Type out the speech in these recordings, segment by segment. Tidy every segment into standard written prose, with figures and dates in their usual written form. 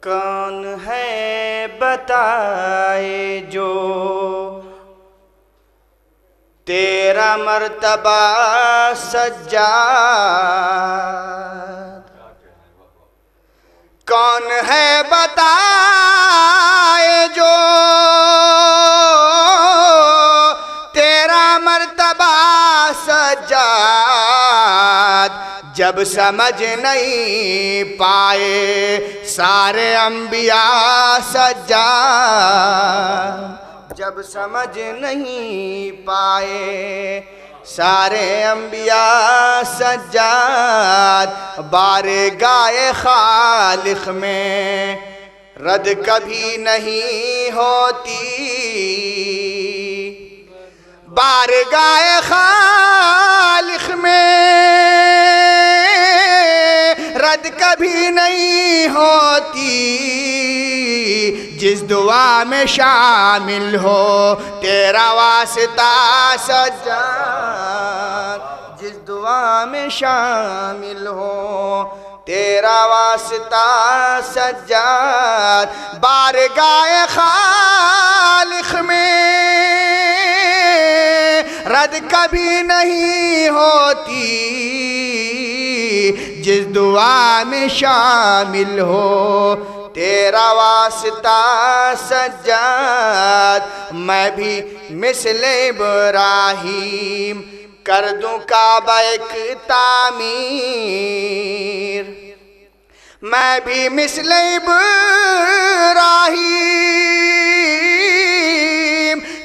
کون ہے بتائے جو تیرا مرتبہ سجاد؟ کون ہے بتائے جو تیرا مرتبہ سجاد؟ جب سمجھ نہیں پائے سارے انبیاء سجاد، جب سمجھ نہیں پائے سارے انبیاء سجاد، بارگاہ خالق میں رد کبھی نہیں ہوتی، بارگاہ خالق میں رد کبھی نہیں ہوتی، جس دعا میں شامل ہو تیرا واسطہ سجاد، جس دعا میں شامل ہو تیرا واسطہ سجاد، بارگاہ خالق میں رد کبھی نہیں ہوتی، جس دعا میں شامل ہو تیرا واسطہ سجاد۔ میں بھی مثل ابراہیم کر دوں کعبہ ایک تعمیر، میں بھی مثل ابراہیم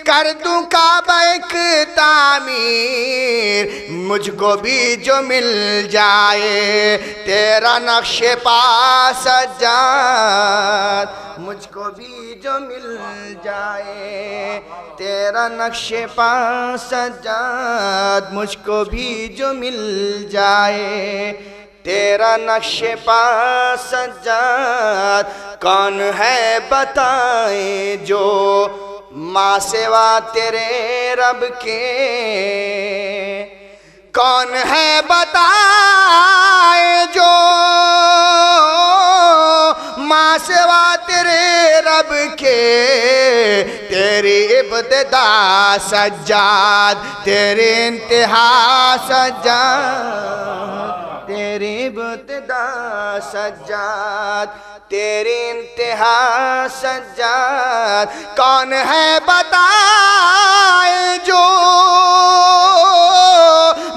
کر دوں کعبہ ایک تعمیر، مجھ کو بھی جو مل جائے تیرا نقش پا سجاد، مجھ کو بھی جو مل جائے تیرا نقش پا سجاد، مجھ کو بھی جو مل جائے تیرا نقش پا سجاد۔ کون ہے بتائیں جو ماں سوا تیرے رب کے، کون ہے بتائیں جو ماں سوا تیرے رب کے، تیری ابتدا سجاد تیری انتہا سجاد، تیری ابتدا سجاد تیری انتہا سجاد۔ کون ہے بتائیں جو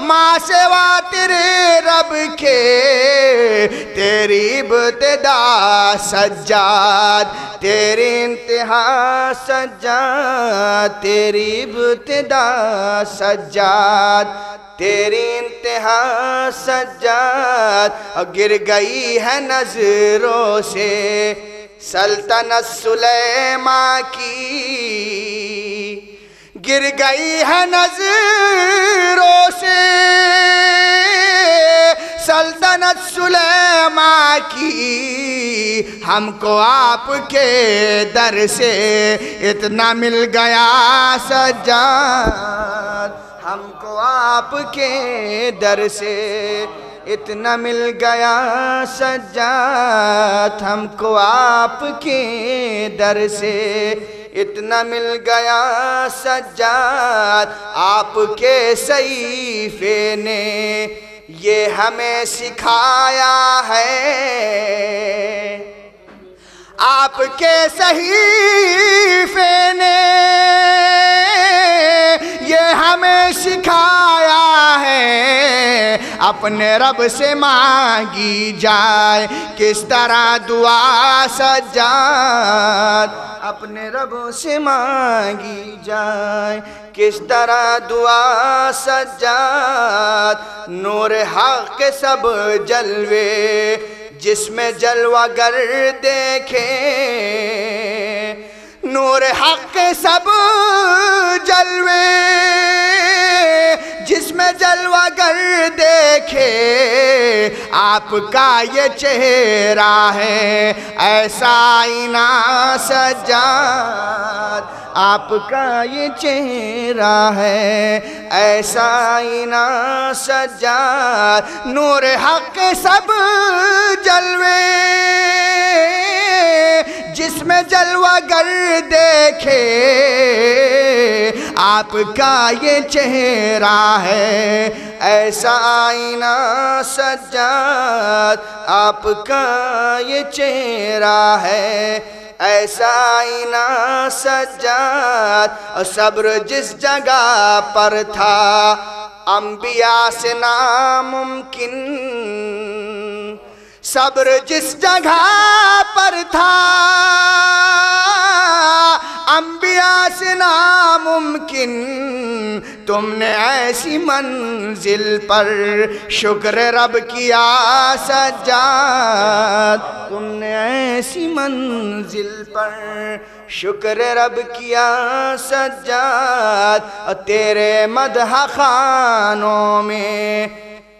ماں سوا تیرے رب کے، تیری ابتدا سجاد تیری انتہا سجاد، تیری ابتدا سجاد تیری انتہا سجاد۔ گر گئی ہے نظروں سے سلطنت سلیمان کی، گر گئی ہے نظروں سے سلطنت سلیمان کی، ہم کو آپ کے در سے اتنا مل گیا سجاد، ہم کو آپ کے در سے اتنا مل گیا سجاد، ہم کو آپ کے در سے اتنا مل گیا سجاد۔ آپ کے صحیفے نے یہ ہمیں سکھایا ہے، آپ کے صحیفے نے یہ ہمیں سکھایا ہے، اپنے رب سے مانگی جائے کس طرح دعا سجاد، اپنے رب سے مانگی جائے کس طرح دعا سجاد۔ نور حق کے سب جلوے جس میں جلوہ گر دیکھیں، نور حق کے سب جلوے جس میں جلوہ گر دیکھے، آپ کا یہ چہرہ ہے ایسا آئینہ سجاد، آپ کا یہ چہرہ ہے ایسا آئینہ سجاد۔ نور حق سب جلوے جلوہ گر دیکھے آپ کا یہ چہرہ ہے، ایسا آئینہ سجاد آپ کا یہ چہرہ ہے، ایسا آئینہ سجاد۔ اور صبر جس جگہ پر تھا انبیاء سے ناممکن، صبر جس جگہ پر تھا انبیاء سے ناممکن، تم نے ایسی منزل پر شکر رب کیا سجاد، تم نے ایسی منزل پر شکر رب کیا سجاد۔ اور تیرے مدح خوانوں میں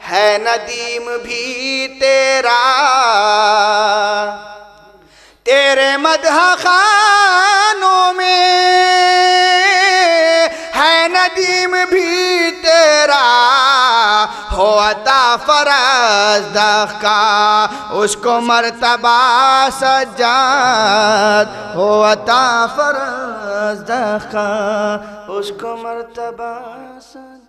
ہے ندیم بھی تیرا، تیرے مدح خوانوں میں ہے ندیم بھی تیرا، ہو عطا فرزدق کا اس کو مرتبہ سجاد، ہو عطا فرزدق کا اس کو مرتبہ سجاد۔